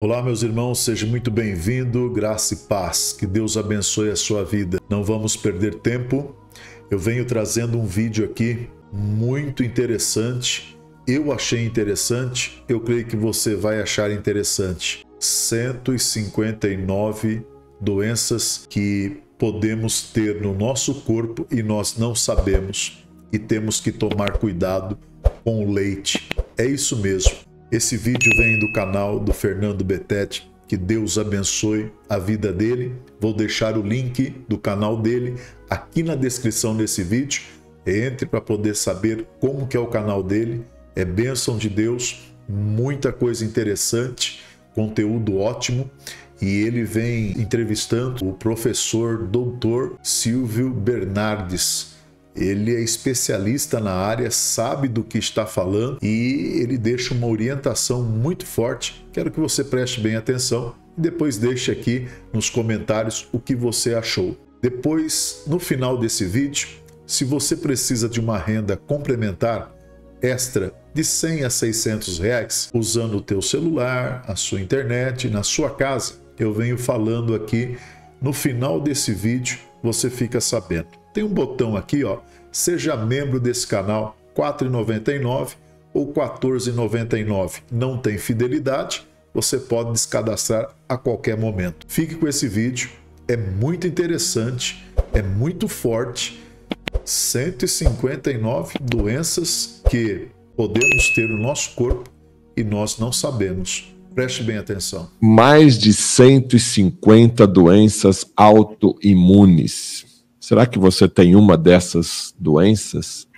Olá, meus irmãos, seja muito bem-vindo, graça e paz, que Deus abençoe a sua vida. Não vamos perder tempo, eu venho trazendo um vídeo aqui muito interessante, eu achei interessante, eu creio que você vai achar interessante. 159 doenças que podemos ter no nosso corpo e nós não sabemos, e temos que tomar cuidado com o leite. É isso mesmo. Esse vídeo vem do canal do Fernando Betete, que Deus abençoe a vida dele. Vou deixar o link do canal dele aqui na descrição desse vídeo. Entre para poder saber como que é o canal dele. É bênção de Deus, muita coisa interessante, conteúdo ótimo. E ele vem entrevistando o professor doutor Silvio Bernardes. Ele é especialista na área, sabe do que está falando e ele deixa uma orientação muito forte. Quero que você preste bem atenção e depois deixe aqui nos comentários o que você achou. Depois, no final desse vídeo, se você precisa de uma renda complementar extra de 100 a 600 reais, usando o teu celular, a sua internet, na sua casa, eu venho falando aqui no final desse vídeo, você fica sabendo. Tem um botão aqui, ó, seja membro desse canal, R$ 4,99 ou R$ 14,99. Não tem fidelidade, você pode descadastrar a qualquer momento. Fique com esse vídeo, é muito interessante, é muito forte. 159 doenças que podemos ter no nosso corpo e nós não sabemos. Preste bem atenção. Mais de 150 doenças autoimunes. Será que você tem uma dessas doenças?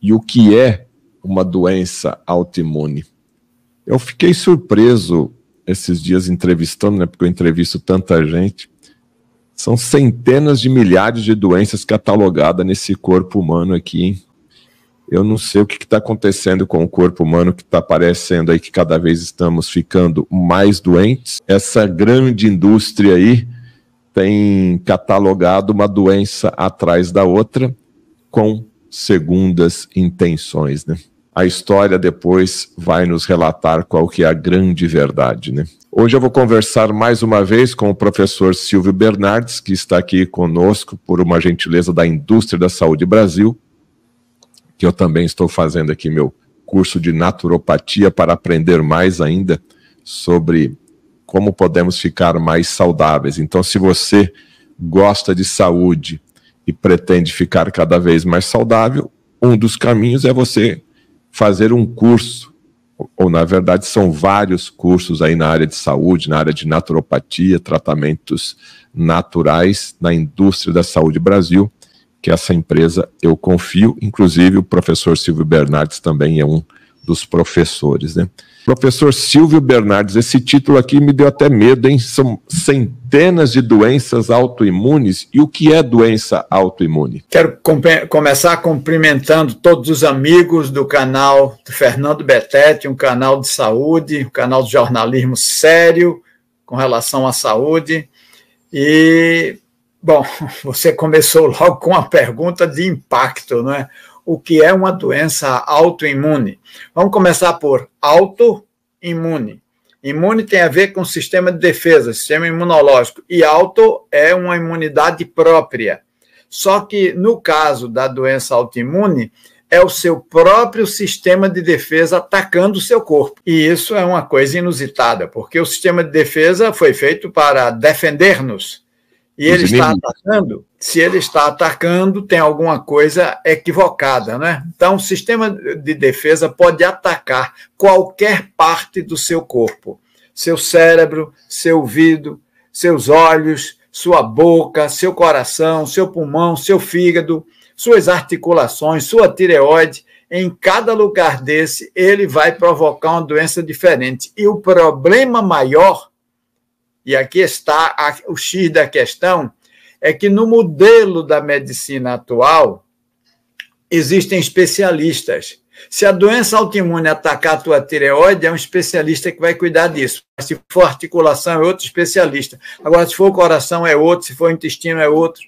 E o que é uma doença autoimune? Eu fiquei surpreso esses dias entrevistando, né? Porque eu entrevisto tanta gente. São centenas de milhares de doenças catalogadas nesse corpo humano aqui, hein? Eu não sei o que está acontecendo com o corpo humano, que está parecendo aí que cada vez estamos ficando mais doentes. Essa grande indústria aí tem catalogado uma doença atrás da outra com segundas intenções, né? A história depois vai nos relatar qual que é a grande verdade, né? Hoje eu vou conversar mais uma vez com o professor Silvio Bernardes, que está aqui conosco por uma gentileza da Indústria da Saúde Brasil, que eu também estou fazendo aqui meu curso de naturopatia para aprender mais ainda sobre como podemos ficar mais saudáveis. Então, se você gosta de saúde e pretende ficar cada vez mais saudável, um dos caminhos é você fazer um curso, ou na verdade são vários cursos aí na área de saúde, na área de naturopatia, tratamentos naturais, na Indústria da Saúde Brasil, que essa empresa eu confio, inclusive o professor Silvio Bernardes também é um dos professores, né? Professor Silvio Bernardes, esse título aqui me deu até medo, hein? São centenas de doenças autoimunes. E o que é doença autoimune? Quero começar cumprimentando todos os amigos do canal do Fernando Betete, um canal de saúde, um canal de jornalismo sério com relação à saúde. E, bom, você começou logo com uma pergunta de impacto, não é? O que é uma doença autoimune? Vamos começar por autoimune. Imune tem a ver com o sistema de defesa, sistema imunológico, e auto é uma imunidade própria. Só que, no caso da doença autoimune, é o seu próprio sistema de defesa atacando o seu corpo. E isso é uma coisa inusitada, porque o sistema de defesa foi feito para defender-nos. E ele está atacando, se ele está atacando, tem alguma coisa equivocada, né? Então, o sistema de defesa pode atacar qualquer parte do seu corpo. Seu cérebro, seu ouvido, seus olhos, sua boca, seu coração, seu pulmão, seu fígado, suas articulações, sua tireoide. Em cada lugar desse, ele vai provocar uma doença diferente. E o problema maior, e aqui está o X da questão, é que no modelo da medicina atual existem especialistas. Se a doença autoimune atacar a tua tireoide, é um especialista que vai cuidar disso. Se for articulação, é outro especialista. Agora, se for o coração, é outro. Se for o intestino, é outro.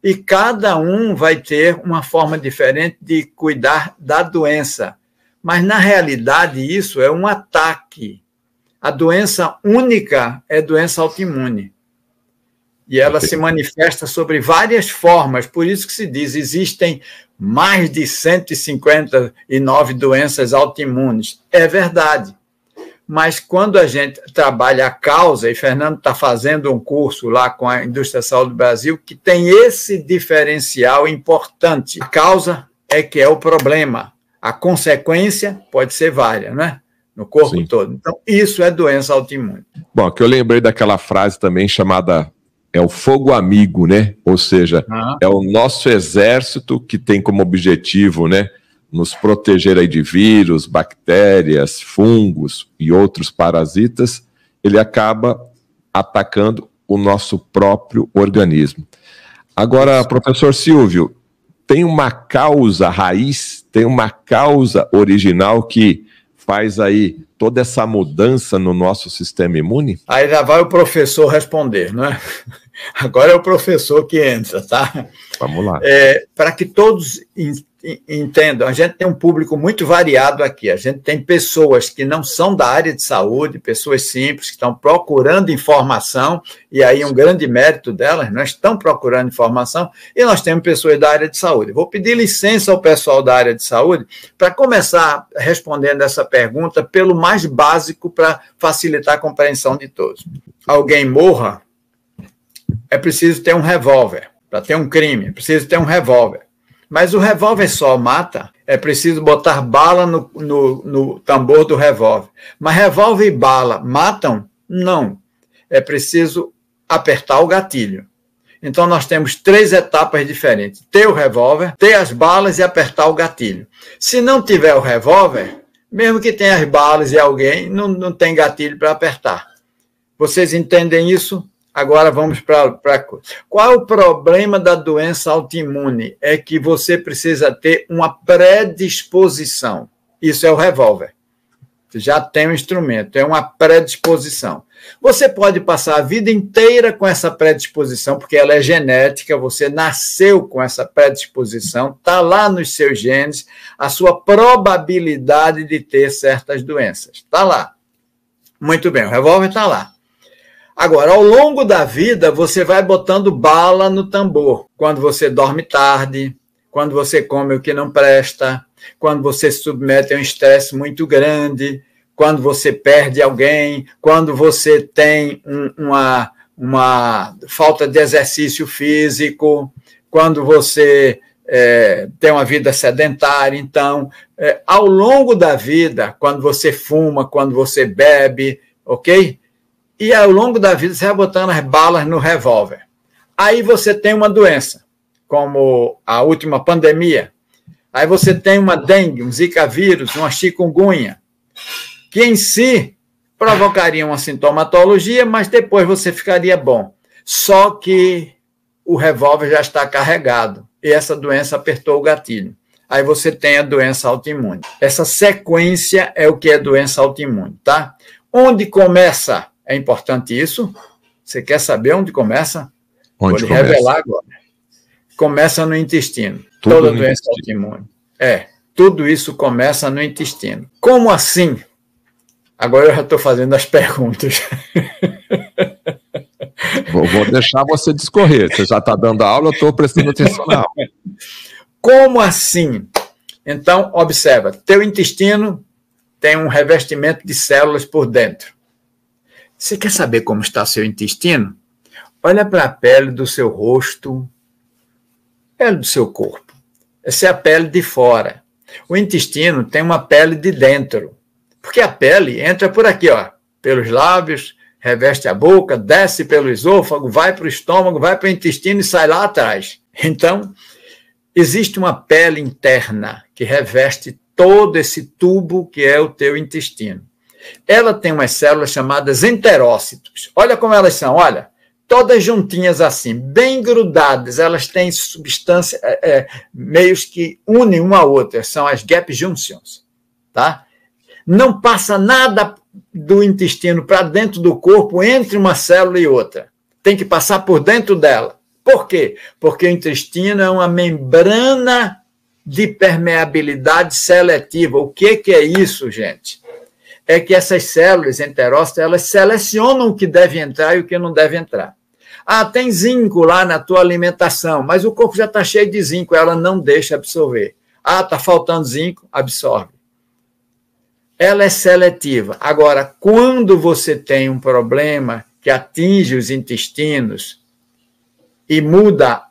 E cada um vai ter uma forma diferente de cuidar da doença. Mas, na realidade, isso é um ataque A doença única é doença autoimune. E ela se manifesta sobre várias formas, por isso que se diz, existem mais de 159 doenças autoimunes. É verdade. Mas quando a gente trabalha a causa, e Fernando está fazendo um curso lá com a Indústria da Saúde do Brasil, que tem esse diferencial importante. A causa é que é o problema. A consequência pode ser várias, né? No corpo Sim. todo. Então, isso é doença autoimune. Bom, que eu lembrei daquela frase também chamada é o fogo amigo, né? Ou seja, é o nosso exército que tem como objetivo, né, nos proteger aí de vírus, bactérias, fungos e outros parasitas, ele acaba atacando o nosso próprio organismo. Agora, professor Silvio, tem uma causa raiz, tem uma causa original que faz aí toda essa mudança no nosso sistema imune? Aí já vai o professor responder, não é? Agora é o professor que entra, tá? Vamos lá. Para que todos entendam, a gente tem um público muito variado aqui. A gente tem pessoas que não são da área de saúde, pessoas simples, que estão procurando informação, e aí um grande mérito delas, nós estão procurando informação, e nós temos pessoas da área de saúde. Vou pedir licença ao pessoal da área de saúde para começar respondendo essa pergunta pelo mais básico para facilitar a compreensão de todos. Alguém morra, é preciso ter um revólver. Para ter um crime, é preciso ter um revólver. Mas o revólver só mata, é preciso botar bala no tambor do revólver. Mas revólver e bala matam? Não. É preciso apertar o gatilho. Então, nós temos 3 etapas diferentes. Ter o revólver, ter as balas e apertar o gatilho. Se não tiver o revólver, mesmo que tenha as balas e alguém, não tem gatilho para apertar. Vocês entendem isso? Agora vamos para... Qual é o problema da doença autoimune? É que você precisa ter uma predisposição. Isso é o revólver. Você já tem um instrumento, é uma predisposição. Você pode passar a vida inteira com essa predisposição, porque ela é genética, você nasceu com essa predisposição, está lá nos seus genes, a sua probabilidade de ter certas doenças. Está lá. Muito bem, o revólver está lá. Agora, ao longo da vida, você vai botando bala no tambor. Quando você dorme tarde, quando você come o que não presta, quando você se submete a um estresse muito grande, quando você perde alguém, quando você tem uma falta de exercício físico, quando você tem uma vida sedentária. Então, ao longo da vida, quando você fuma, quando você bebe, ok? E ao longo da vida você vai botando as balas no revólver. Aí você tem uma doença, como a última pandemia. Aí você tem uma dengue, um zika vírus, uma chikungunya, que em si provocaria uma sintomatologia, mas depois você ficaria bom. Só que o revólver já está carregado e essa doença apertou o gatilho. Aí você tem a doença autoimune. Essa sequência é o que é doença autoimune, tá? Onde começa? É importante isso. Você quer saber onde começa? Vou lhe revelar agora. Começa no intestino. Toda doença autoimune. Tudo isso começa no intestino. Como assim? Agora eu já estou fazendo as perguntas. Vou deixar você discorrer. Você já está dando aula, eu estou prestando atenção na aula. Como assim? Então, observa. Teu intestino tem um revestimento de células por dentro. Você quer saber como está seu intestino? Olha para a pele do seu rosto, pele do seu corpo. Essa é a pele de fora. O intestino tem uma pele de dentro, porque a pele entra por aqui, ó, pelos lábios, reveste a boca, desce pelo esôfago, vai para o estômago, vai para o intestino e sai lá atrás. Então, existe uma pele interna que reveste todo esse tubo que é o teu intestino. Ela tem umas células chamadas enterócitos. Olha como elas são, olha, todas juntinhas assim, bem grudadas. Elas têm substância, meios que unem uma a outra, são as gap junctions, tá? Não passa nada do intestino para dentro do corpo entre uma célula e outra. Tem que passar por dentro dela. Por quê? Porque o intestino é uma membrana de permeabilidade seletiva. O que é isso, gente? é que essas células enterócitos, elas selecionam o que deve entrar e o que não deve entrar. Ah, tem zinco lá na tua alimentação, mas o corpo já está cheio de zinco, ela não deixa absorver. Ah, está faltando zinco, absorve. Ela é seletiva. Agora, quando você tem um problema que atinge os intestinos e muda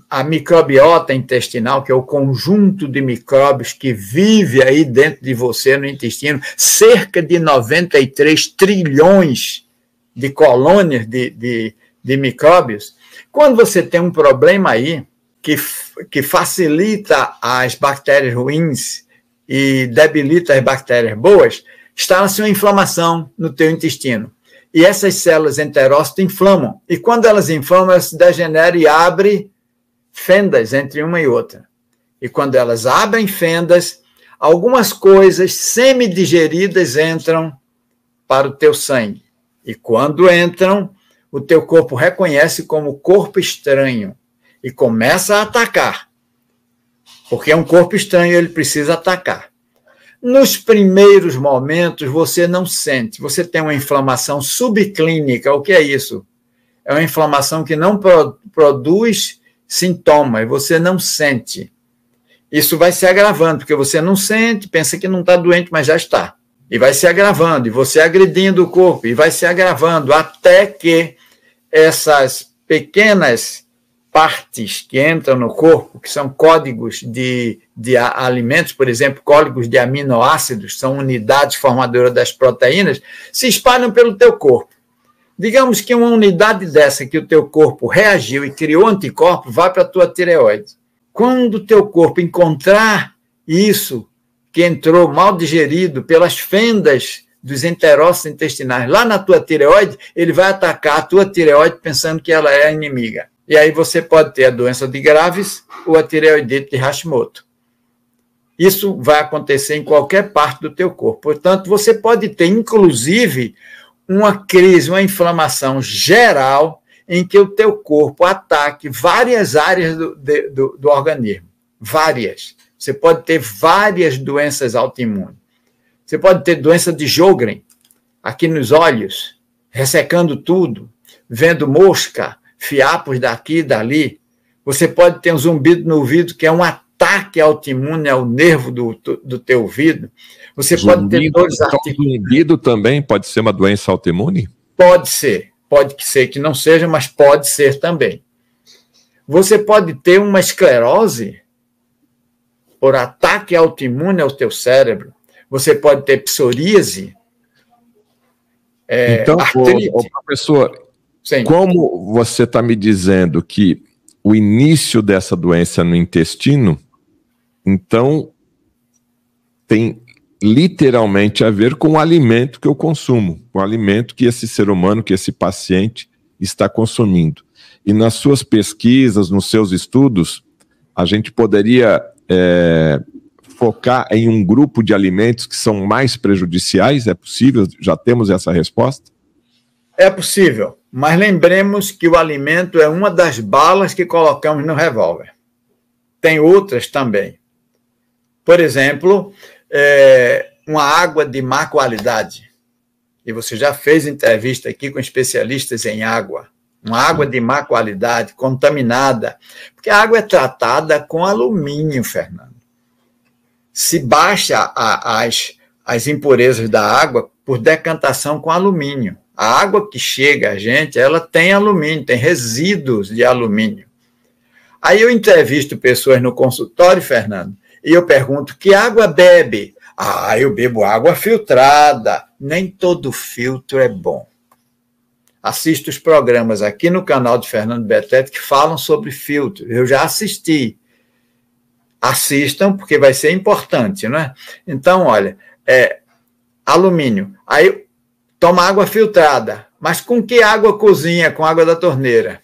a microbiota intestinal, que é o conjunto de micróbios que vive aí dentro de você no intestino, cerca de 93 trilhões de colônias de micróbios. Quando você tem um problema aí que facilita as bactérias ruins e debilita as bactérias boas, instala-se uma inflamação no teu intestino. E essas células enterócitos inflamam. E quando elas inflamam, elas se degeneram e abrem fendas entre uma e outra. E quando elas abrem fendas, algumas coisas semidigeridas entram para o teu sangue. E quando entram, o teu corpo reconhece como corpo estranho e começa a atacar. Porque é um corpo estranho, ele precisa atacar. Nos primeiros momentos, você não sente. Você tem uma inflamação subclínica. O que é isso? É uma inflamação que não produz sintomas, você não sente. Isso vai se agravando, porque você não sente, pensa que não está doente, mas já está. E vai se agravando, e você agredindo o corpo, e vai se agravando, até que essas pequenas partes que entram no corpo, que são códigos de alimentos, por exemplo, códigos de aminoácidos, são unidades formadoras das proteínas, se espalham pelo teu corpo. Digamos que uma unidade dessa que o teu corpo reagiu e criou anticorpo, vai para a tua tireoide. Quando o teu corpo encontrar isso que entrou mal digerido pelas fendas dos enterócitos intestinais lá na tua tireoide, ele vai atacar a tua tireoide pensando que ela é a inimiga. E aí você pode ter a doença de Graves ou a tireoidite de Hashimoto. Isso vai acontecer em qualquer parte do teu corpo. Portanto, você pode ter, inclusive, uma crise, uma inflamação geral em que o teu corpo ataque várias áreas do organismo. Várias. Você pode ter várias doenças autoimunes. Você pode ter doença de Sjögren, aqui nos olhos, ressecando tudo, vendo mosca, fiapos daqui e dali. Você pode ter um zumbido no ouvido, que é um ataque autoimune ao nervo do teu ouvido. Você pode ter dores articulares. Zumbido também pode ser uma doença autoimune? Pode ser que não seja, mas pode ser também. Você pode ter uma esclerose por ataque autoimune ao teu cérebro. Você pode ter psoríase, então, artrite. Professor, Sim. Como você está me dizendo que o início dessa doença no intestino, então tem literalmente a ver com o alimento que eu consumo, com o alimento que esse ser humano, que esse paciente está consumindo. E nas suas pesquisas, nos seus estudos, a gente poderia focar em um grupo de alimentos que são mais prejudiciais? É possível? Já temos essa resposta? É possível, mas lembremos que o alimento é uma das balas que colocamos no revólver. Tem outras também. Por exemplo, uma água de má qualidade. E você já fez entrevista aqui com especialistas em água. Uma água de má qualidade, contaminada. Porque a água é tratada com alumínio, Fernando. Se baixa as impurezas da água por decantação com alumínio. A água que chega a gente, ela tem alumínio, tem resíduos de alumínio. Aí eu entrevisto pessoas no consultório, Fernando, e eu pergunto, que água bebe? Ah, eu bebo água filtrada. Nem todo filtro é bom. Assisto os programas aqui no canal de Fernando Betete que falam sobre filtro. Eu já assisti. Assistam, porque vai ser importante, não é? Então, olha, alumínio. Aí toma água filtrada. Mas com que água cozinha? Com água da torneira.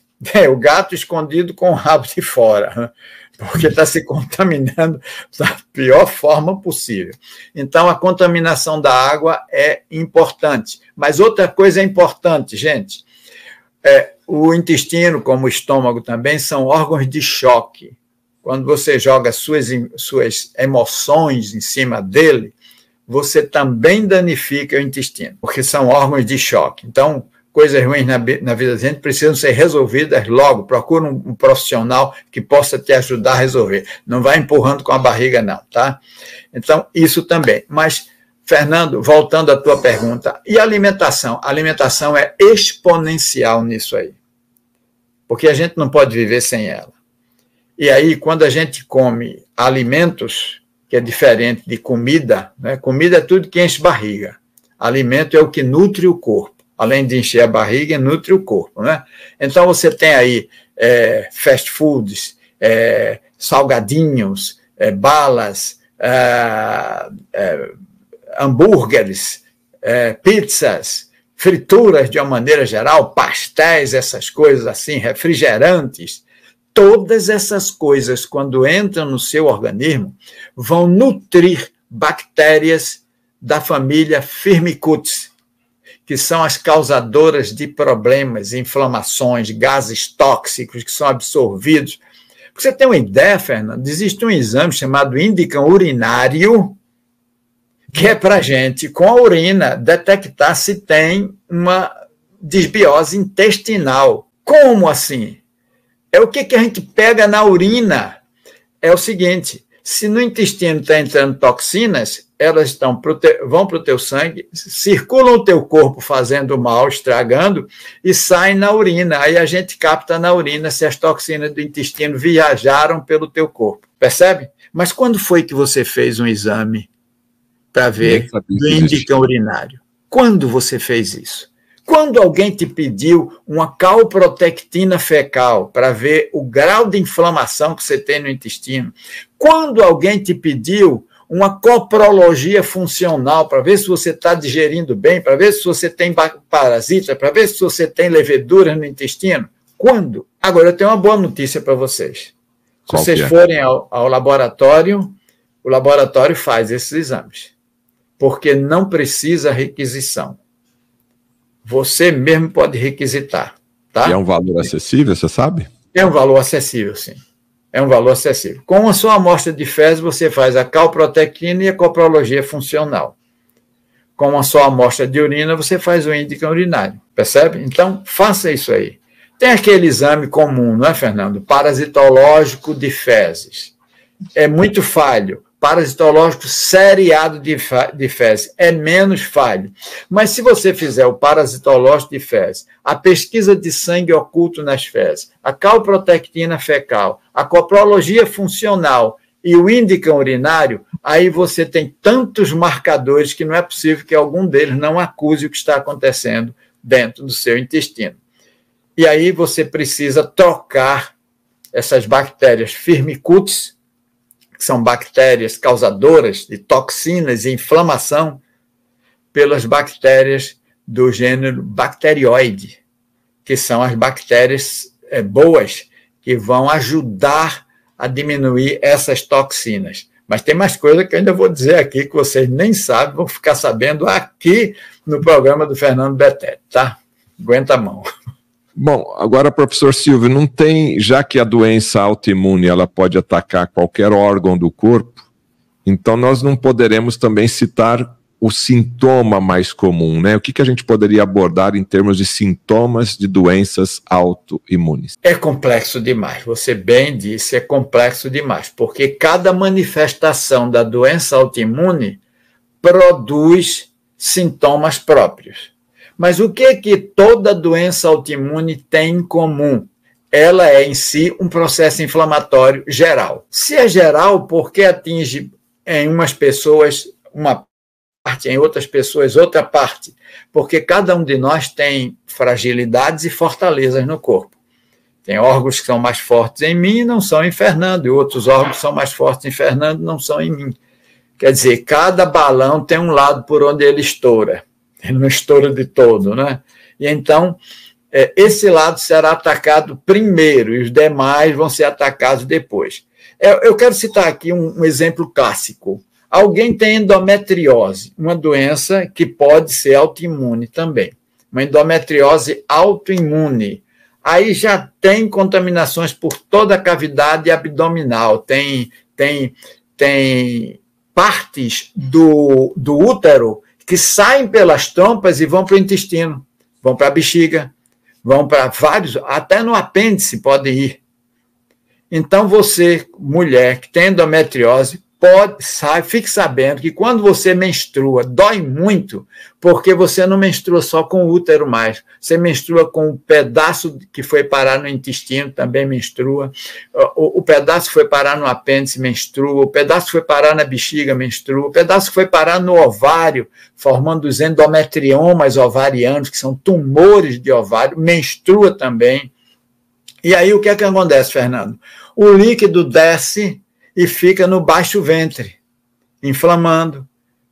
O gato escondido com o rabo de fora, porque está se contaminando da pior forma possível. Então, a contaminação da água é importante. Mas outra coisa é importante, gente. O intestino, como o estômago também, são órgãos de choque. Quando você joga suas emoções em cima dele, você também danifica o intestino, porque são órgãos de choque. Então, coisas ruins na vida da gente precisam ser resolvidas logo. Procura um profissional que possa te ajudar a resolver. Não vai empurrando com a barriga, não, tá? Então, isso também. Mas, Fernando, voltando à tua pergunta, e a alimentação? A alimentação é exponencial nisso aí, porque a gente não pode viver sem ela. E aí, quando a gente come alimentos, que é diferente de comida, né? Comida é tudo que enche barriga. Alimento é o que nutre o corpo. Além de encher a barriga, nutre o corpo, né? Então, você tem aí fast foods, salgadinhos, balas, hambúrgueres, pizzas, frituras de uma maneira geral, pastéis, essas coisas assim, refrigerantes. Todas essas coisas, quando entram no seu organismo, vão nutrir bactérias da família Firmicutes, que são as causadoras de problemas, inflamações, gases tóxicos que são absorvidos. Pra você ter uma ideia, Fernando, existe um exame chamado índice urinário, que é para a gente, com a urina, detectar se tem uma desbiose intestinal. Como assim? É o que a gente pega na urina. É o seguinte, se no intestino está entrando toxinas, elas vão para o teu sangue, circulam o teu corpo fazendo mal, estragando, e saem na urina. Aí a gente capta na urina se as toxinas do intestino viajaram pelo teu corpo. Percebe? Mas quando foi que você fez um exame para ver o índice urinário? Quando você fez isso? Quando alguém te pediu uma calprotectina fecal para ver o grau de inflamação que você tem no intestino? Quando alguém te pediu uma coprologia funcional para ver se você está digerindo bem, para ver se você tem parasita, para ver se você tem levedura no intestino? Quando? Agora, eu tenho uma boa notícia para vocês. Se vocês forem ao laboratório, o laboratório faz esses exames, porque não precisa requisição. Você mesmo pode requisitar. Tá? E é um valor acessível, você sabe? É um valor acessível, sim. É um valor acessível. Com a sua amostra de fezes, você faz a calprotectina e a coprologia funcional. Com a sua amostra de urina, você faz o índice urinário. Percebe? Então, faça isso aí. Tem aquele exame comum, não é, Fernando? Parasitológico de fezes. É muito falho. Parasitológico seriado de fezes é menos falho. Mas se você fizer o parasitológico de fezes, a pesquisa de sangue oculto nas fezes, a calprotectina fecal, a coprologia funcional e o índice urinário, aí você tem tantos marcadores que não é possível que algum deles não acuse o que está acontecendo dentro do seu intestino. E aí você precisa trocar essas bactérias Firmicutes, que são bactérias causadoras de toxinas e inflamação, pelas bactérias do gênero Bacteroide, que são as bactérias boas, que vão ajudar a diminuir essas toxinas. Mas tem mais coisa que eu ainda vou dizer aqui, que vocês nem sabem, vão ficar sabendo aqui no programa do Fernando Betete, tá? Aguenta a mão. Bom, agora, professor Silvio, não tem, já que a doença autoimune ela pode atacar qualquer órgão do corpo, então nós não poderemos também citar o sintoma mais comum, né? O que a gente poderia abordar em termos de sintomas de doenças autoimunes? É complexo demais, você bem disse, é complexo demais, porque cada manifestação da doença autoimune produz sintomas próprios. Mas o que toda doença autoimune tem em comum? Ela é, em si, um processo inflamatório geral. Se é geral, por que atinge em umas pessoas uma parte, em outras pessoas outra parte? Porque cada um de nós tem fragilidades e fortalezas no corpo. Tem órgãos que são mais fortes em mim e não são em Fernando, e outros órgãos são mais fortes em Fernando e não são em mim. Quer dizer, cada balão tem um lado por onde ele estoura. Ele não estoura de todo, né? E então, esse lado será atacado primeiro e os demais vão ser atacados depois. Eu quero citar aqui um exemplo clássico. Alguém tem endometriose, uma doença que pode ser autoimune também. Uma endometriose autoimune. Aí já tem contaminações por toda a cavidade abdominal, tem partes do útero que saem pelas trompas e vão para o intestino, vão para a bexiga, vão para vários, até no apêndice podem ir. Então, você, mulher que tem endometriose, fique sabendo que quando você menstrua, dói muito, porque você não menstrua só com o útero mais, você menstrua com o pedaço que foi parar no intestino, também menstrua, o pedaço que foi parar no apêndice, menstrua, o pedaço que foi parar na bexiga, menstrua, o pedaço que foi parar no ovário, formando os endometriomas ovarianos, que são tumores de ovário, menstrua também. E aí o que é que acontece, Fernando? O líquido desce e fica no baixo ventre, inflamando,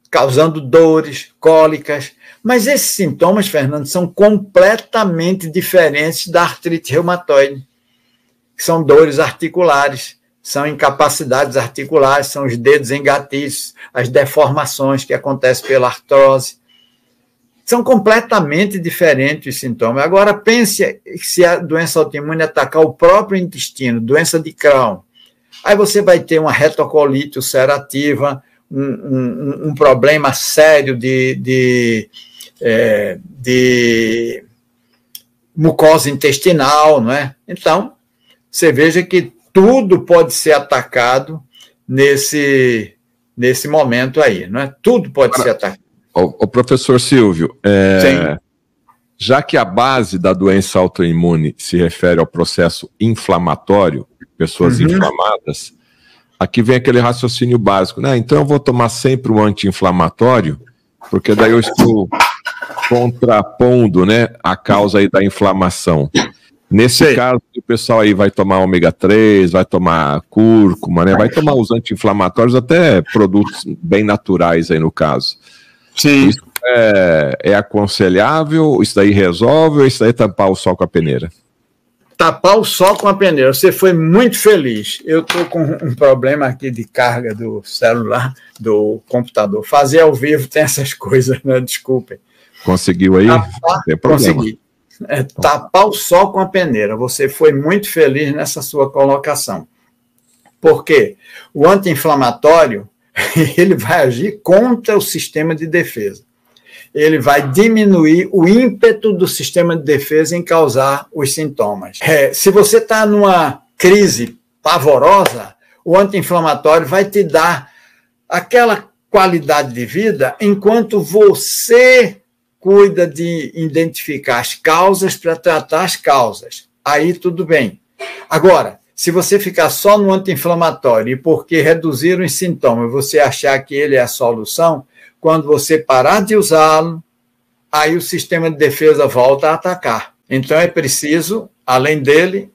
causando dores, cólicas. Mas esses sintomas, Fernando, são completamente diferentes da artrite reumatoide, que são dores articulares, são incapacidades articulares, são os dedos engatiços, as deformações que acontecem pela artrose. São completamente diferentes os sintomas. Agora, pense se a doença autoimune atacar o próprio intestino, doença de Crohn. Aí você vai ter uma retocolite ulcerativa, um problema sério de mucosa intestinal, não é? Então, você veja que tudo pode ser atacado nesse momento aí, não é? Tudo pode ser atacado. O professor Silvio, já que a base da doença autoimune se refere ao processo inflamatório, pessoas inflamadas, aqui vem aquele raciocínio básico, né? Então eu vou tomar sempre um anti-inflamatório, porque daí eu estou contrapondo, né, a causa aí da inflamação. Nesse caso, o pessoal aí vai tomar ômega 3, vai tomar cúrcuma, né? Vai tomar os anti-inflamatórios, até produtos bem naturais aí no caso. Sim. Isso é aconselhável? Isso daí resolve ou isso daí é tampar o sol com a peneira? Tapar o sol com a peneira. Você foi muito feliz. Eu estou com um problema aqui de carga do celular, do computador. Fazer ao vivo tem essas coisas, né? Desculpem. Conseguiu aí? Tem problema. Consegui. Tapar o sol com a peneira. Você foi muito feliz nessa sua colocação. Por quê? O anti-inflamatório ele vai agir contra o sistema de defesa. Ele vai diminuir o ímpeto do sistema de defesa em causar os sintomas. Se você está numa crise pavorosa, o anti-inflamatório vai te dar aquela qualidade de vida enquanto você cuida de identificar as causas para tratar as causas. Aí tudo bem. Agora, se você ficar só no anti-inflamatório e porque reduziram os sintomas, você achar que ele é a solução, quando você parar de usá-lo, aí o sistema de defesa volta a atacar. Então é preciso, além dele,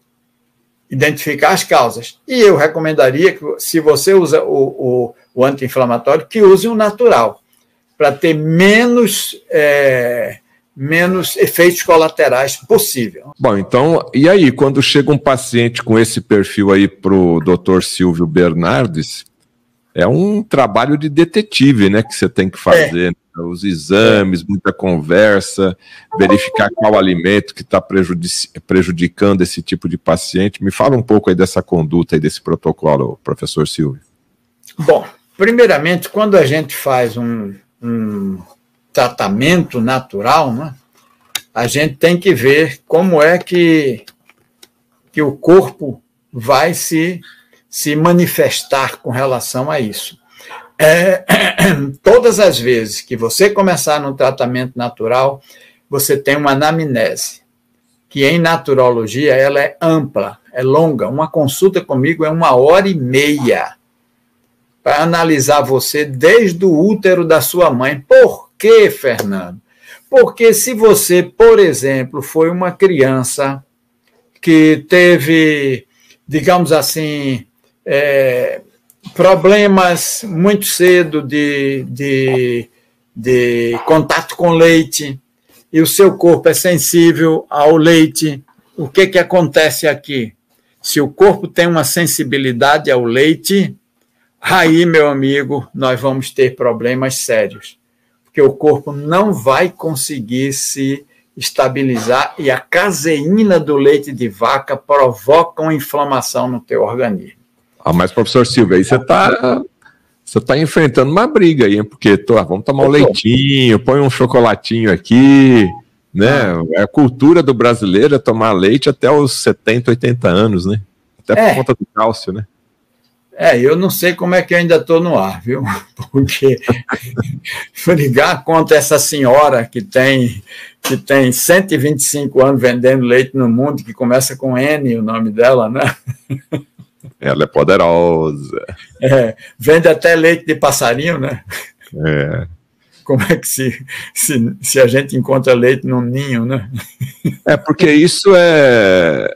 identificar as causas. E eu recomendaria que, se você usa o anti-inflamatório, que use o natural, para ter menos efeitos colaterais possível. Bom, então, e aí, quando chega um paciente com esse perfil aí para o Dr. Silvio Bernardes, é um trabalho de detetive, né, que você tem que fazer, né? Os exames, muita conversa, verificar qual alimento que está prejudicando esse tipo de paciente. Me fala um pouco aí dessa conduta e desse protocolo, professor Silvio. Bom, primeiramente, quando a gente faz um tratamento natural, né, a gente tem que ver como é que o corpo vai se manifestar com relação a isso. Todas as vezes que você começar no tratamento natural, você tem uma anamnese, que em naturologia ela é ampla, é longa. Uma consulta comigo é 1h30 para analisar você desde o útero da sua mãe. Por quê, Fernando? Porque se você, por exemplo, foi uma criança que teve, digamos assim, problemas muito cedo de contato com leite, e o seu corpo é sensível ao leite, o que acontece aqui? Se o corpo tem uma sensibilidade ao leite, aí, meu amigo, nós vamos ter problemas sérios, porque o corpo não vai conseguir se estabilizar e a caseína do leite de vaca provoca uma inflamação no teu organismo. Mas, professor Silvio, aí você Você está enfrentando uma briga aí, porque vamos tomar um leitinho, põe um chocolatinho aqui, né? A cultura do brasileiro é tomar leite até os 70, 80 anos, né? Até por conta do cálcio, né? Eu não sei como é que eu ainda estou no ar, viu? Porque ligar contra essa senhora que tem 125 anos vendendo leite no mundo, que começa com N, o nome dela, né? Ela é poderosa. Vende até leite de passarinho, né? Como é que se a gente encontra leite num ninho, né? Porque isso é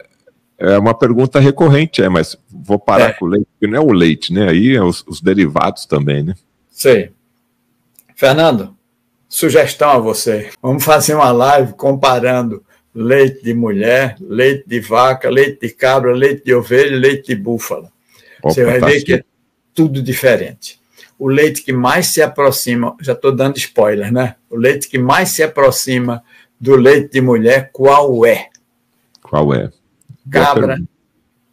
uma pergunta recorrente, mas vou parar com o leite, porque não é o leite, né? Aí é os derivados também, né? Sei. Fernando, sugestão a você. Vamos fazer uma live comparando leite de mulher, leite de vaca, leite de cabra, leite de ovelha, leite de búfala. Você vai ver que é tudo diferente. O leite que mais se aproxima, já estou dando spoiler, né? O leite que mais se aproxima do leite de mulher, qual é? Qual é? Cabra,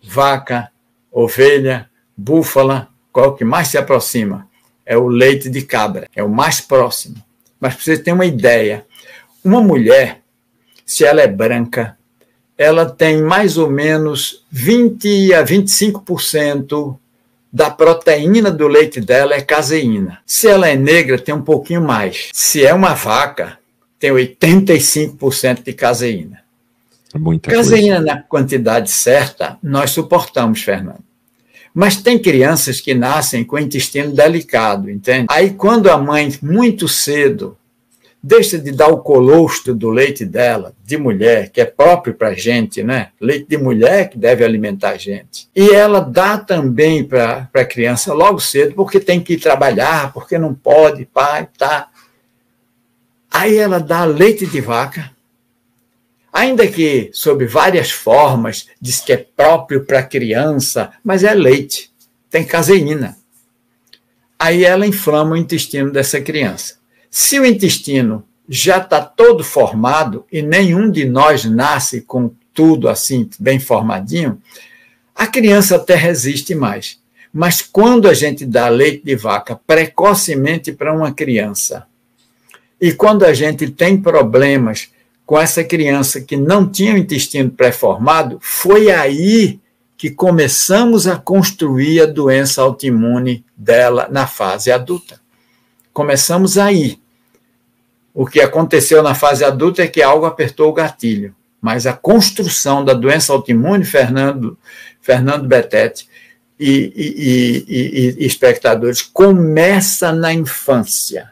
vaca, ovelha, búfala, qual que mais se aproxima? É o leite de cabra, é o mais próximo. Mas para você ter uma ideia, uma mulher, se ela é branca, ela tem mais ou menos 20 a 25% da proteína do leite dela é caseína. Se ela é negra, tem um pouquinho mais. Se é uma vaca, tem 85% de caseína. Muita caseína coisa. Na quantidade certa, nós suportamos, Fernando. Mas tem crianças que nascem com o intestino delicado, entende? Aí quando a mãe, muito cedo, deixa de dar o colostro do leite dela, de mulher, que é próprio para a gente, né? Leite de mulher que deve alimentar a gente. E ela dá também para a criança logo cedo, porque tem que ir trabalhar, porque não pode, pai, tá. Aí ela dá leite de vaca, ainda que sob várias formas, diz que é próprio para a criança, mas é leite, tem caseína. Aí ela inflama o intestino dessa criança. Se o intestino já está todo formado e nenhum de nós nasce com tudo assim, bem formadinho, a criança até resiste mais. Mas quando a gente dá leite de vaca precocemente para uma criança, e quando a gente tem problemas com essa criança que não tinha o intestino pré-formado, foi aí que começamos a construir a doença autoimune dela na fase adulta. Começamos aí. O que aconteceu na fase adulta é que algo apertou o gatilho, mas a construção da doença autoimune, Fernando Betete e espectadores, começa na infância.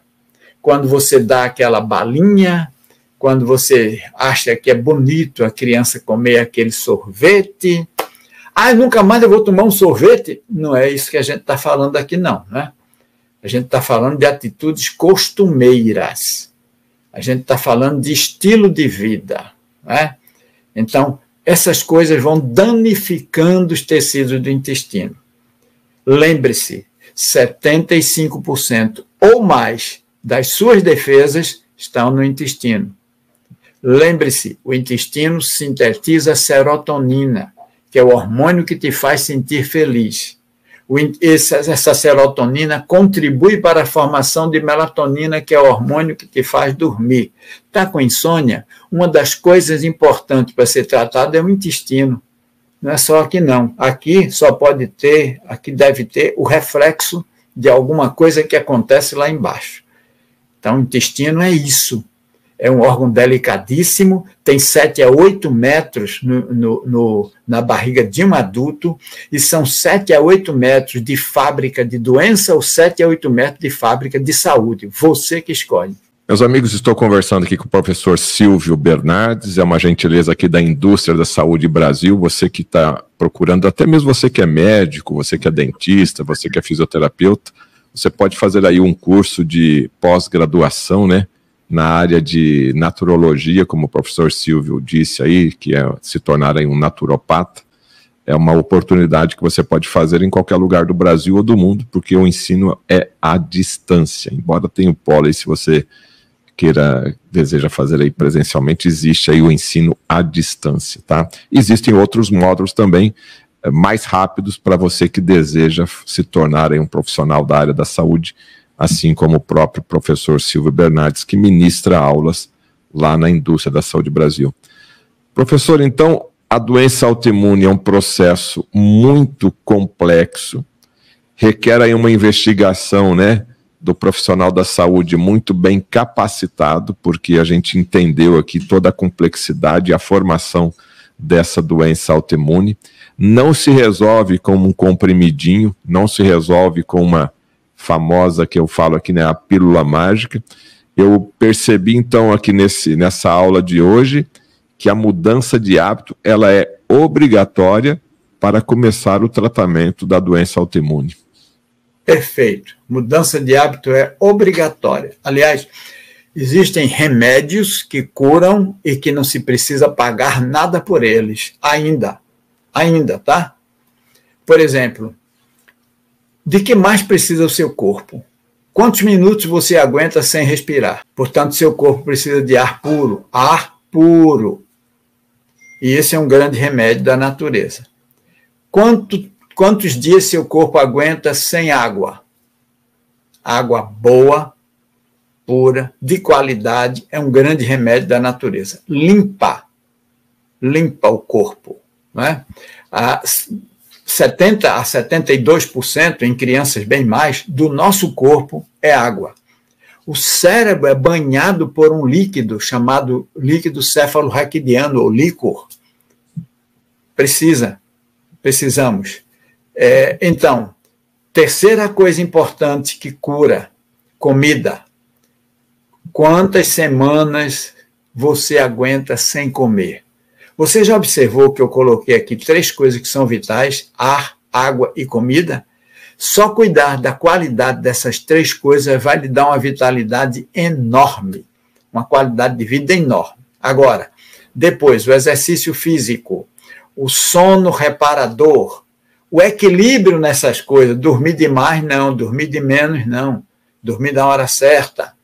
Quando você dá aquela balinha, quando você acha que é bonito a criança comer aquele sorvete. Nunca mais eu vou tomar um sorvete? Não é isso que a gente está falando aqui, não, né? A gente está falando de atitudes costumeiras. A gente está falando de estilo de vida, né? Então, essas coisas vão danificando os tecidos do intestino. Lembre-se, 75% ou mais das suas defesas estão no intestino. Lembre-se, o intestino sintetiza serotonina, que é o hormônio que te faz sentir feliz. Essa serotonina contribui para a formação de melatonina, que é o hormônio que te faz dormir. Está com insônia? Uma das coisas importantes para ser tratado é o intestino. Não é só aqui, não. Aqui só pode ter, aqui deve ter o reflexo de alguma coisa que acontece lá embaixo. Então, o intestino é isso. É um órgão delicadíssimo, tem 7 a 8 metros na barriga de um adulto, e são 7 a 8 metros de fábrica de doença ou 7 a 8 metros de fábrica de saúde. Você que escolhe. Meus amigos, estou conversando aqui com o professor Silvio Bernardes, é uma gentileza aqui da Indústria da Saúde Brasil, você que está procurando, até mesmo você que é médico, você que é dentista, você que é fisioterapeuta, você pode fazer aí um curso de pós-graduação, né? Na área de naturologia, como o professor Silvio disse aí, que é se tornar aí um naturopata, é uma oportunidade que você pode fazer em qualquer lugar do Brasil ou do mundo, porque o ensino é à distância. Embora tenha o polo aí, se você deseja fazer aí presencialmente, existe aí o ensino à distância, tá? Existem outros módulos também, mais rápidos para você que deseja se tornar aí um profissional da área da saúde, assim como o próprio professor Silvio Bernardes, que ministra aulas lá na Indústria da Saúde Brasil. Professor, então, a doença autoimune é um processo muito complexo, requer aí uma investigação, né, do profissional da saúde muito bem capacitado, porque a gente entendeu aqui toda a complexidade e a formação dessa doença autoimune. Não se resolve com um comprimidinho, não se resolve com uma famosa, que eu falo aqui, né, a pílula mágica. Eu percebi, então, aqui nessa aula de hoje, que a mudança de hábito, ela é obrigatória para começar o tratamento da doença autoimune. Perfeito. Mudança de hábito é obrigatória. Aliás, existem remédios que curam e que não se precisa pagar nada por eles, ainda, tá? Por exemplo, de que mais precisa o seu corpo? Quantos minutos você aguenta sem respirar? Portanto, seu corpo precisa de ar puro. Ar puro. E esse é um grande remédio da natureza. Quantos dias seu corpo aguenta sem água? Água boa, pura, de qualidade, é um grande remédio da natureza. Limpa o corpo. Não é? 70% a 72%, em crianças bem mais, do nosso corpo é água. O cérebro é banhado por um líquido chamado líquido cefalorraquidiano, ou líquor. Precisamos. Então, terceira coisa importante que cura, comida. Quantas semanas você aguenta sem comer? Você já observou que eu coloquei aqui 3 coisas que são vitais: ar, água e comida? Só cuidar da qualidade dessas 3 coisas vai lhe dar uma vitalidade enorme, uma qualidade de vida enorme. Agora, depois, o exercício físico, o sono reparador, o equilíbrio nessas coisas, dormir demais não, dormir de menos não, dormir na hora certa,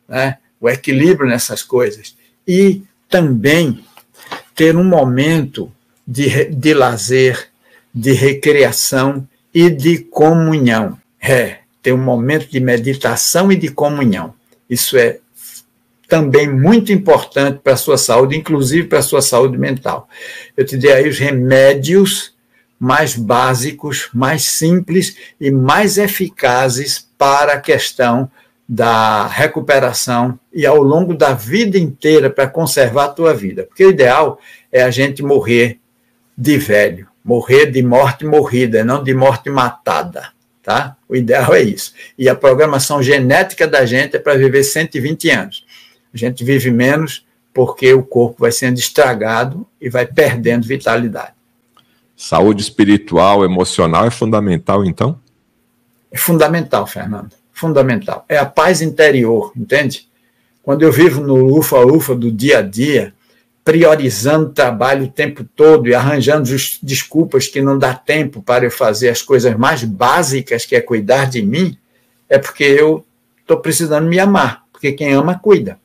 né? O equilíbrio nessas coisas. E também ter um momento de lazer, de recreação e de comunhão. Ter um momento de meditação e de comunhão. Isso é também muito importante para a sua saúde, inclusive para a sua saúde mental. Eu te dei aí os remédios mais básicos, mais simples e mais eficazes para a questão da recuperação e ao longo da vida inteira para conservar a tua vida. Porque o ideal é a gente morrer de velho, morrer de morte morrida, não de morte matada, tá? O ideal é isso. E a programação genética da gente é para viver 120 anos. A gente vive menos porque o corpo vai sendo estragado e vai perdendo vitalidade. Saúde espiritual, emocional é fundamental, então? É fundamental, Fernando. Fundamental. É a paz interior, entende? Quando eu vivo no ufa-ufa do dia a dia, priorizando o trabalho o tempo todo e arranjando desculpas que não dá tempo para eu fazer as coisas mais básicas, que é cuidar de mim, é porque eu estou precisando me amar, porque quem ama, cuida.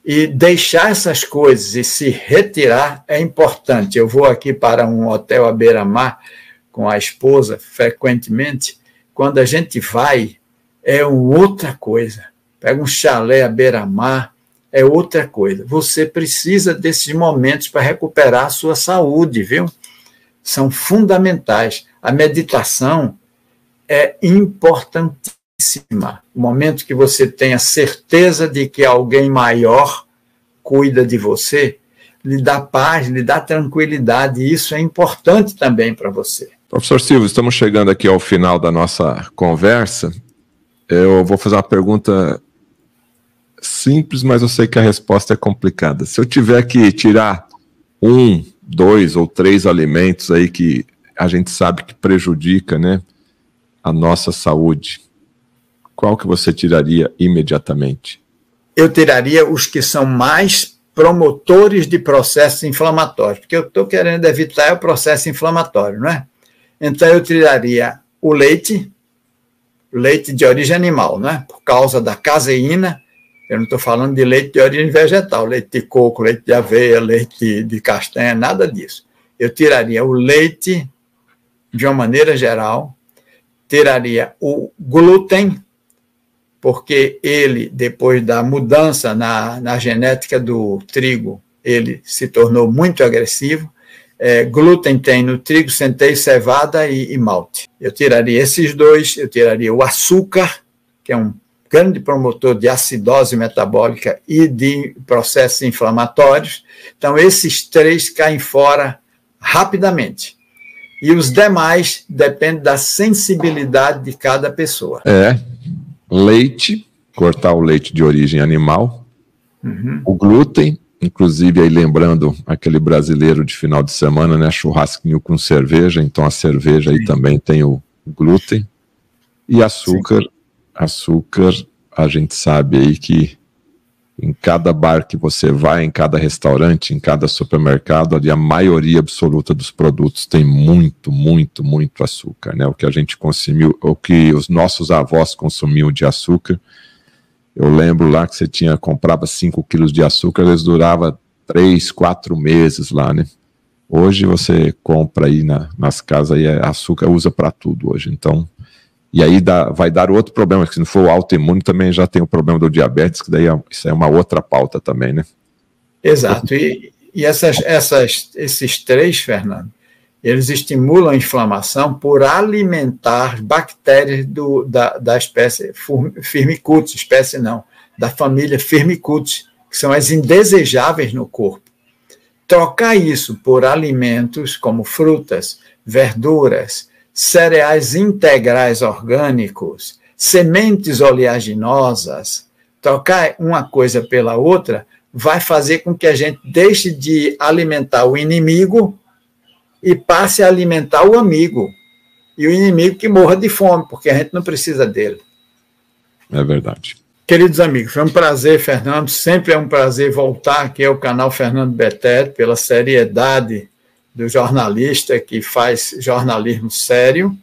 E deixar essas coisas e se retirar é importante. Eu vou aqui para um hotel à beira-mar com a esposa frequentemente. Quando a gente vai, é outra coisa. Pega um chalé à beira-mar, é outra coisa. Você precisa desses momentos para recuperar a sua saúde, viu? São fundamentais. A meditação é importantíssima. O momento que você tenha certeza de que alguém maior cuida de você, lhe dá paz, lhe dá tranquilidade, e isso é importante também para você. Professor Silvio, estamos chegando aqui ao final da nossa conversa. Eu vou fazer uma pergunta simples, mas eu sei que a resposta é complicada. Se eu tiver que tirar 1, 2 ou 3 alimentos aí que a gente sabe que prejudica, né, a nossa saúde, qual que você tiraria imediatamente? Eu tiraria os que são mais promotores de processos inflamatórios, porque eu estou querendo evitar o processo inflamatório, não é? Então eu tiraria o leite de origem animal, não é? Por causa da caseína. Eu não estou falando de leite de origem vegetal, leite de coco, leite de aveia, leite de castanha, nada disso. eu tiraria o leite, de uma maneira geral, tiraria o glúten, porque ele, depois da mudança na genética do trigo, ele se tornou muito agressivo. Glúten tem no trigo, centeio, cevada e malte. Eu tiraria esses dois, eu tiraria o açúcar, que é um grande promotor de acidose metabólica e de processos inflamatórios. Então, esses 3 caem fora rapidamente. E os demais dependem da sensibilidade de cada pessoa. Leite, cortar o leite de origem animal, o glúten, inclusive aí lembrando aquele brasileiro de final de semana, né, churrasquinho com cerveja, então a cerveja aí também tem o glúten, e açúcar. Sim. Açúcar, a gente sabe aí que em cada bar que você vai, em cada restaurante, em cada supermercado, ali a maioria absoluta dos produtos tem muito, muito, muito açúcar, né? O que a gente consumiu, o que os nossos avós consumiam de açúcar, eu lembro lá que você comprava 5 quilos de açúcar, eles duravam 3, 4 meses lá, né? Hoje você compra aí nas casas, aí açúcar usa para tudo hoje, então... E aí vai dar outro problema, que se não for o autoimune, também já tem o problema do diabetes, que daí isso é uma outra pauta também, né? Exato. E esses 3, Fernando, eles estimulam a inflamação por alimentar bactérias da espécie Firmicutes, da família Firmicutes, que são as indesejáveis no corpo. Trocar isso por alimentos como frutas, verduras, cereais integrais orgânicos, sementes oleaginosas, trocar uma coisa pela outra vai fazer com que a gente deixe de alimentar o inimigo e passe a alimentar o amigo. E o inimigo que morra de fome, porque a gente não precisa dele. É verdade. Queridos amigos, foi um prazer, Fernando. Sempre é um prazer voltar aqui ao canal Fernando Betete, pela seriedade do jornalista que faz jornalismo sério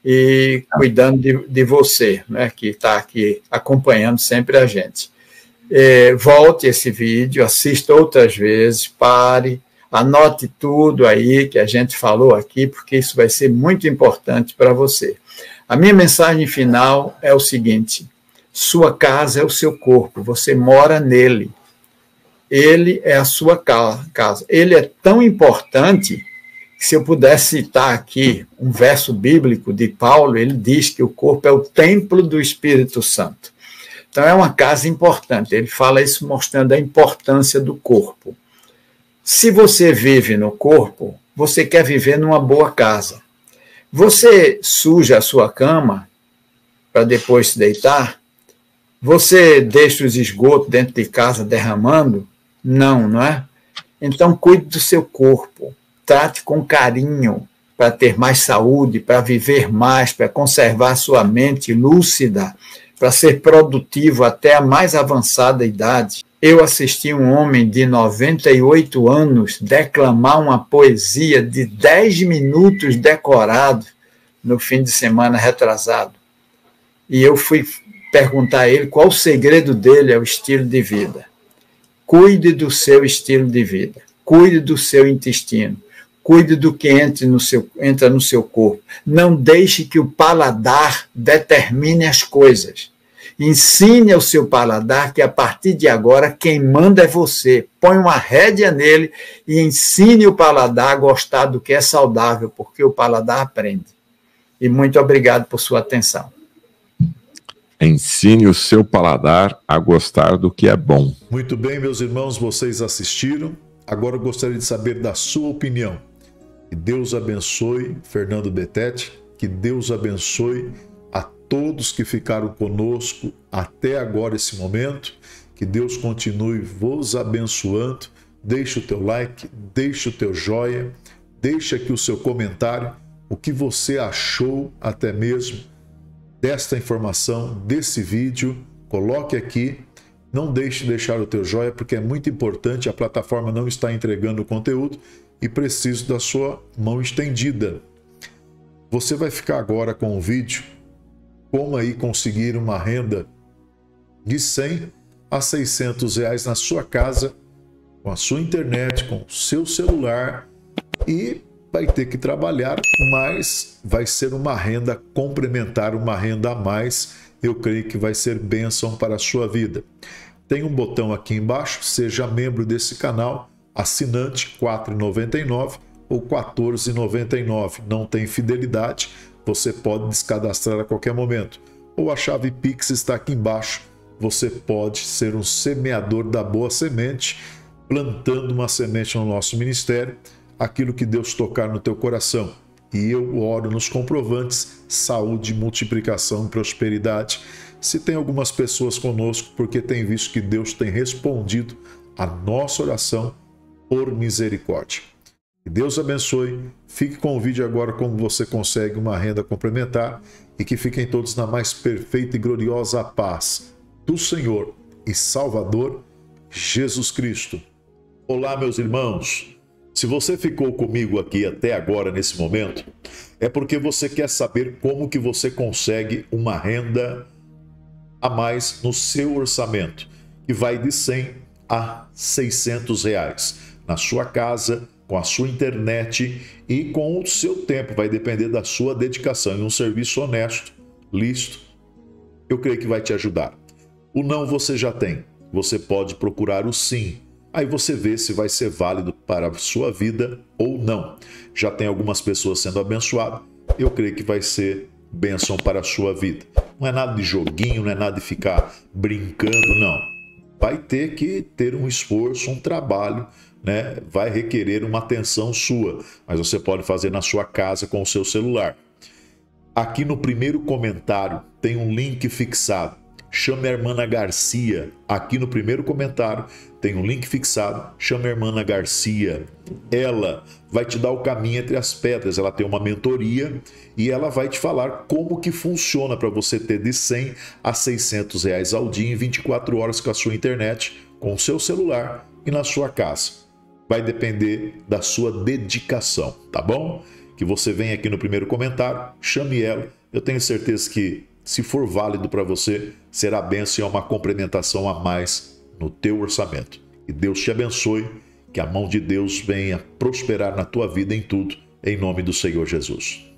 e cuidando de você, né, que está aqui acompanhando sempre a gente. Volte esse vídeo, assista outras vezes, pare, anote tudo aí que a gente falou aqui, porque isso vai ser muito importante para você. A minha mensagem final é o seguinte: sua casa é o seu corpo, você mora nele. Ele é a sua casa. Ele é tão importante que, se eu pudesse citar aqui um verso bíblico de Paulo, ele diz que o corpo é o templo do Espírito Santo. Então, é uma casa importante. Ele fala isso mostrando a importância do corpo. Se você vive no corpo, você quer viver numa boa casa. Você suja a sua cama para depois se deitar? Você deixa os esgotos dentro de casa derramando? Não é? Então, cuide do seu corpo, trate com carinho para ter mais saúde, para viver mais, para conservar sua mente lúcida, para ser produtivo até a mais avançada idade. Eu assisti um homem de 98 anos declamar uma poesia de 10 minutos decorado no fim de semana retrasado. E eu fui perguntar a ele qual o segredo dele ao estilo de vida. Cuide do seu estilo de vida, cuide do seu intestino, cuide do que entra no seu corpo. Não deixe que o paladar determine as coisas. Ensine ao seu paladar que, a partir de agora, quem manda é você. Põe uma rédea nele e ensine o paladar a gostar do que é saudável, porque o paladar aprende. E muito obrigado por sua atenção. Ensine o seu paladar a gostar do que é bom. Muito bem, meus irmãos, vocês assistiram. Agora eu gostaria de saber da sua opinião. Que Deus abençoe Fernando Betete, que Deus abençoe a todos que ficaram conosco até agora esse momento. Que Deus continue vos abençoando. Deixe o teu like, deixe o teu joia, deixe aqui o seu comentário, o que você achou até mesmo desta informação, desse vídeo. Coloque aqui, não deixe de deixar o teu joia, porque é muito importante, a plataforma não está entregando o conteúdo e preciso da sua mão estendida. Você vai ficar agora com o vídeo, como aí conseguir uma renda de 100 a 600 reais na sua casa, com a sua internet, com o seu celular, e vai ter que trabalhar, mas vai ser uma renda complementar, uma renda a mais. Eu creio que vai ser bênção para a sua vida. Tem um botão aqui embaixo, seja membro desse canal, assinante, R$ 4,99 ou R$ 14,99. Não tem fidelidade, você pode descadastrar a qualquer momento. Ou a chave Pix está aqui embaixo. Você pode ser um semeador da boa semente, plantando uma semente no nosso ministério, aquilo que Deus tocar no teu coração. E eu oro nos comprovantes, saúde, multiplicação, prosperidade. Se tem algumas pessoas conosco, porque tem visto que Deus tem respondido a nossa oração por misericórdia. Que Deus abençoe. Fique com o vídeo agora como você consegue uma renda complementar e que fiquem todos na mais perfeita e gloriosa paz do Senhor e Salvador Jesus Cristo. Olá, meus irmãos. Se você ficou comigo aqui até agora, nesse momento, é porque você quer saber como que você consegue uma renda a mais no seu orçamento, que vai de 100 a 600 reais, na sua casa, com a sua internet e com o seu tempo. Vai depender da sua dedicação. E um serviço honesto, lícito, eu creio que vai te ajudar. O não você já tem. Você pode procurar o sim. Aí você vê se vai ser válido para a sua vida ou não. Já tem algumas pessoas sendo abençoadas. Eu creio que vai ser bênção para a sua vida. Não é nada de joguinho, não é nada de ficar brincando, não. Vai ter que ter um esforço, um trabalho, né? Vai requerer uma atenção sua, mas você pode fazer na sua casa com o seu celular. Aqui no primeiro comentário tem um link fixado. Chame a irmã Garcia. Aqui no primeiro comentário tem um link fixado. Chame a irmã Garcia. Ela vai te dar o caminho entre as pedras. Ela tem uma mentoria e ela vai te falar como que funciona para você ter de 100 a 600 reais ao dia em 24 horas com a sua internet, com o seu celular e na sua casa. Vai depender da sua dedicação, tá bom? Que você venha aqui no primeiro comentário, chame ela. Eu tenho certeza que, se for válido para você, será bênção e é uma complementação a mais no teu orçamento. Que Deus te abençoe, que a mão de Deus venha prosperar na tua vida em tudo, em nome do Senhor Jesus.